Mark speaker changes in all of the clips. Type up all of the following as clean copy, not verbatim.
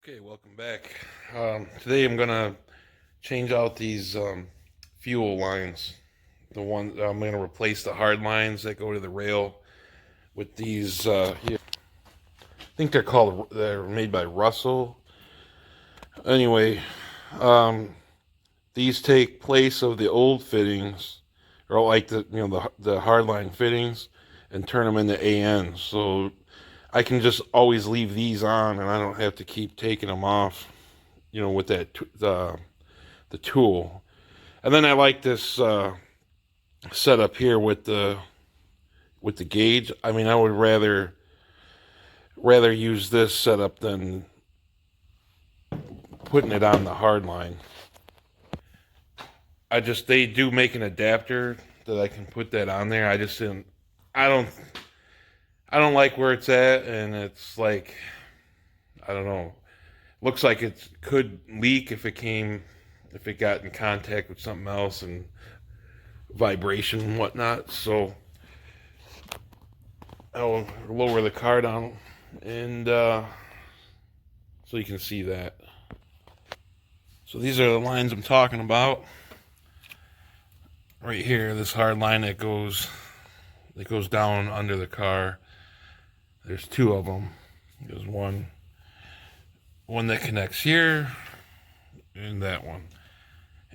Speaker 1: Okay, welcome back. Today I'm gonna change out these fuel lines. The one I'm gonna replace the hard lines that go to the rail with these here. I think they're made by Russell. Anyway, um, these take place of the old fittings, or like the hardline fittings, and turn them into ANs. So I can just always leave these on, and I don't have to keep taking them off. With the tool. And then I like this setup here with the gauge. I mean, I would rather use this setup than putting it on the hard line. They do make an adapter that I can put that on there. I don't I don't like where it's at, and it's like, I don't know. Looks like it could leak if it got in contact with something else and vibration and whatnot. So I'll lower the car down and so you can see that. So these are the lines I'm talking about. Right here, this hard line that goes down under the car. There's two of them. There's one that connects here and that one.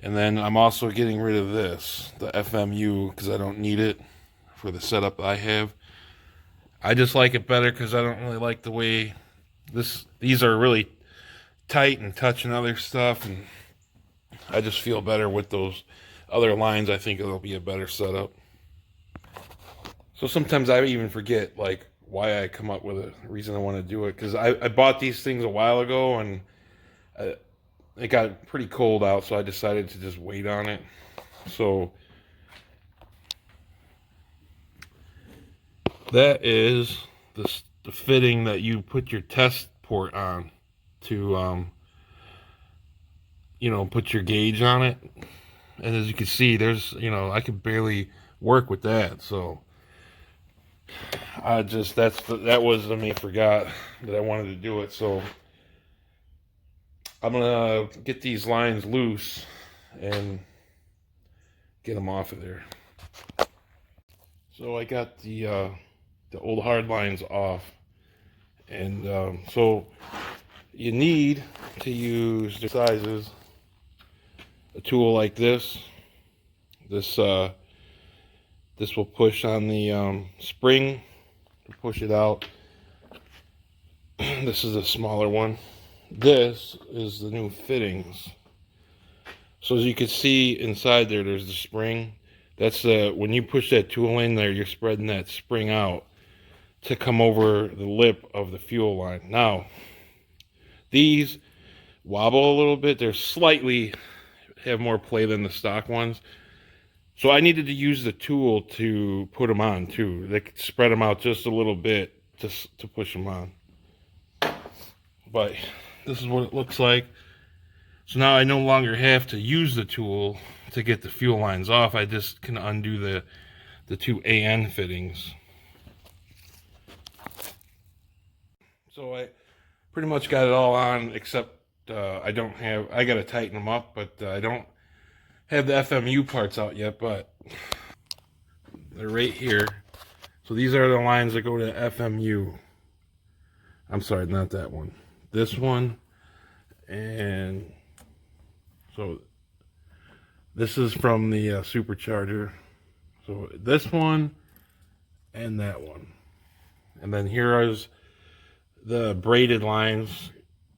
Speaker 1: And then I'm also getting rid of this, the FMU, because I don't need it for the setup I have. I just like it better because I don't really like the way these are really tight and touching other stuff, and I just feel better with those other lines. I think it'll be a better setup. So sometimes I even forget like why I come up with a reason I want to do it, because I bought these things a while ago, and it got pretty cold out, so I decided to just wait on it. So that is the fitting that you put your test port on to put your gauge on it. And as you can see, I could barely work with that. So that was I forgot that I wanted to do it. So I'm gonna get these lines loose and get them off of there. So I got the old hard lines off, and so you need to use the sizes. A tool like this will push on the spring to push it out. This is a smaller one. This is the new fittings. So as you can see inside there's the spring. That's when you push that tool in there, you're spreading that spring out to come over the lip of the fuel line. Now, these wobble a little bit. They're slightly have more play than the stock ones. So I needed to use the tool to put them on too. They could spread them out just a little bit to push them on. But this is what it looks like. So now I no longer have to use the tool to get the fuel lines off. I just can undo the two AN fittings. So I pretty much got it all on, except I gotta tighten them up, but I don't have the FMU parts out yet, but they're right here. So these are the lines that go to FMU. I'm sorry, not that one. This one, and so this is from the supercharger. So this one and that one. And then here is the braided lines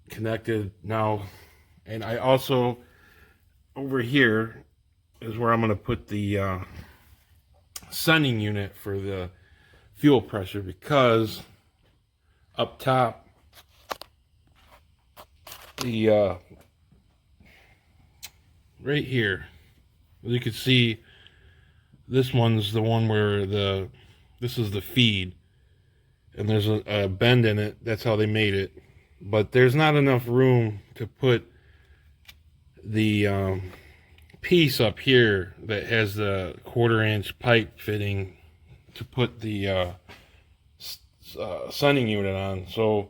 Speaker 1: connected now. And I also, over here is where I'm going to put the sending unit for the fuel pressure, because up top, the right here, as you can see, this one's the one where this is the feed, and there's a bend in it. That's how they made it, but there's not enough room to put the piece up here that has the 1/4-inch pipe fitting to put the sending unit on. So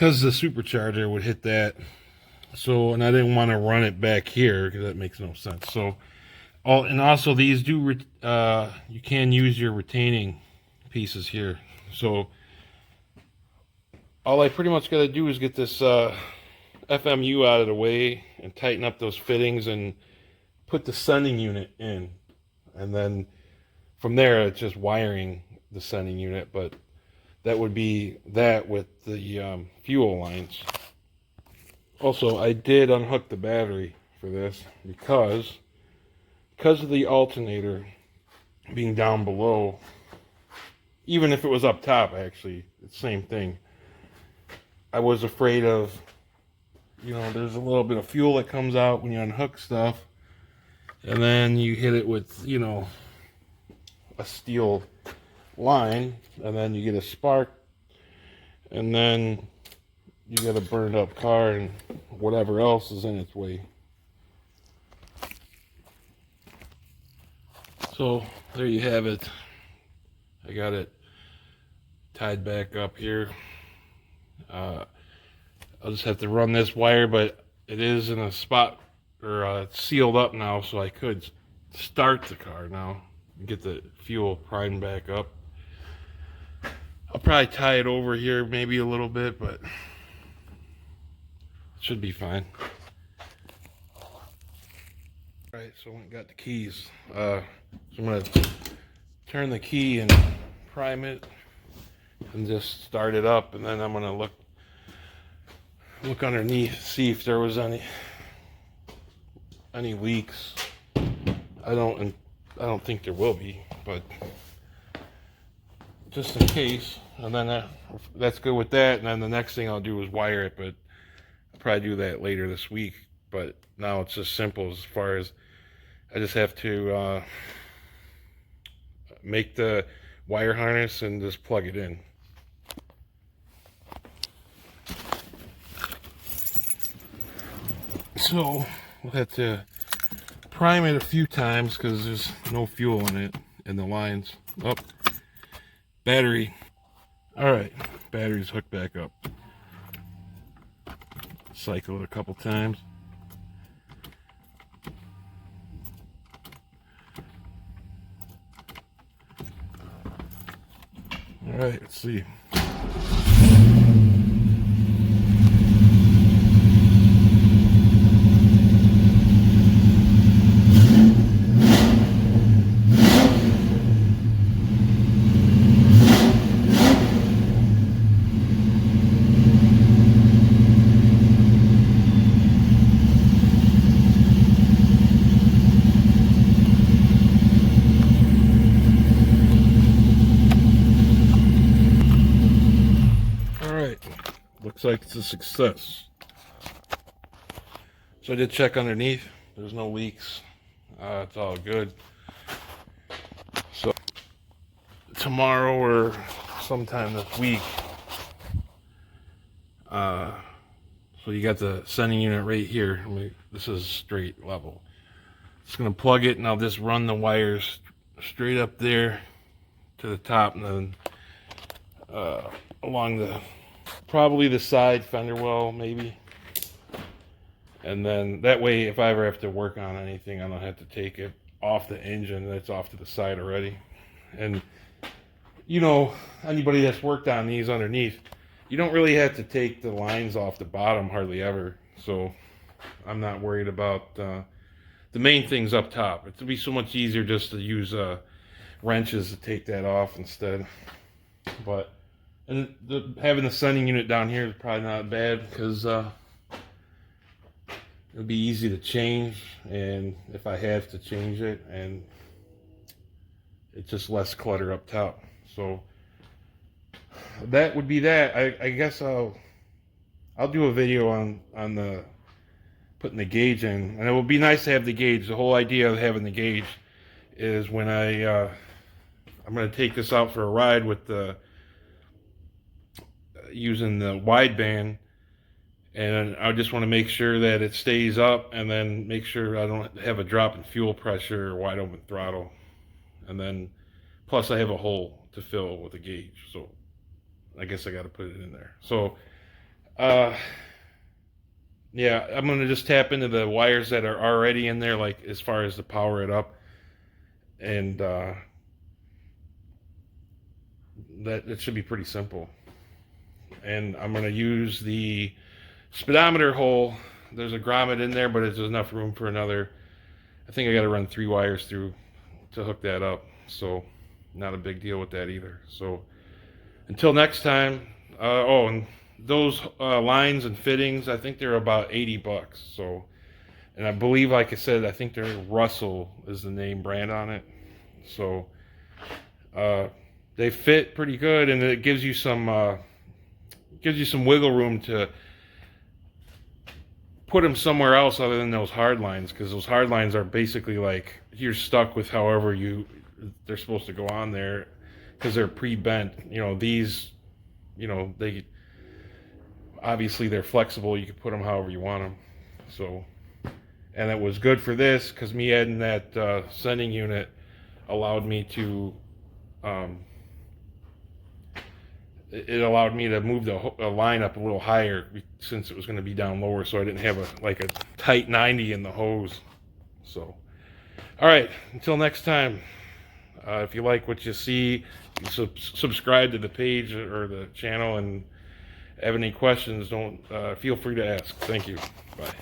Speaker 1: because the supercharger would hit that. So, and I didn't want to run it back here because that makes no sense. So, and also these do, you can use your retaining pieces here. So, all I pretty much got to do is get this FMU out of the way and tighten up those fittings and put the sending unit in. And then from there, it's just wiring the sending unit. But that would be that with the fuel lines. Also, I did unhook the battery for this because of the alternator being down below. Even if it was up top, actually, it's the same thing. I was afraid of, you know, there's a little bit of fuel that comes out when you unhook stuff, and then you hit it with, you know, a steel line, and then you get a spark, and then you get a burned up car and whatever else is in its way. So there you have it. I got it tied back up here. I'll just have to run this wire, but it is in a spot, or it's sealed up now, so I could start the car now and get the fuel primed back up. I'll probably tie it over here maybe a little bit, but should be fine. Alright, so I got the keys. So I'm going to turn the key and prime it and just start it up, and then I'm going to look underneath, see if there was any leaks. I don't think there will be, but just in case. And then that's good with that, and then the next thing I'll do is wire it, but I'll probably do that later this week. But now it's just simple as far as I just have to make the wire harness and just plug it in. So we'll have to prime it a few times because there's no fuel in it and the lines. Oh, battery. Alright, battery's hooked back up. Cycle it a couple times. Alright, let's see. Looks like it's a success. So I did check underneath. There's no leaks. It's all good. So tomorrow or sometime this week. So you got the sending unit right here. This is straight level. Just gonna plug it, and I'll just run the wires straight up there to the top, and then along probably the side fender well, maybe. And then that way, if I ever have to work on anything, I don't have to take it off the engine. That's off to the side already. And you know, anybody that's worked on these underneath, you don't really have to take the lines off the bottom hardly ever. So I'm not worried about the main things up top. It would be so much easier just to use wrenches to take that off instead. But and having the sending unit down here is probably not bad because it'll be easy to change, and if I have to change it, and it's just less clutter up top. So that would be that. I guess I'll do a video on the putting the gauge in, and it would be nice to have the gauge. The whole idea of having the gauge is when I'm going to take this out for a ride with using the wideband, and I just want to make sure that it stays up, and then make sure I don't have a drop in fuel pressure or wide open throttle. And then plus I have a hole to fill with a gauge, so I guess I got to put it in there. So Uh, yeah, I'm gonna just tap into the wires that are already in there, like as far as to power it up, and that it should be pretty simple. And I'm gonna use the speedometer hole. There's a grommet in there, but there's enough room for another. I think I got to run 3 wires through to hook that up, so not a big deal with that either. So until next time. Oh, and those lines and fittings, I think they're about 80 bucks. So, and I believe, like I said, I think they're Russell is the name brand on it. So they fit pretty good, and it gives you some wiggle room to put them somewhere else other than those hard lines, because those hard lines are basically like you're stuck with however they're supposed to go on there, because they're pre-bent. These, they obviously they're flexible. You can put them however you want them. So, and it was good for this because me adding that sending unit allowed me to it allowed me to move the line up a little higher, since it was going to be down lower, so I didn't have a tight 90 in the hose. So, all right, until next time, if you like what you see, subscribe to the page or the channel, and have any questions, don't feel free to ask. Thank you. Bye.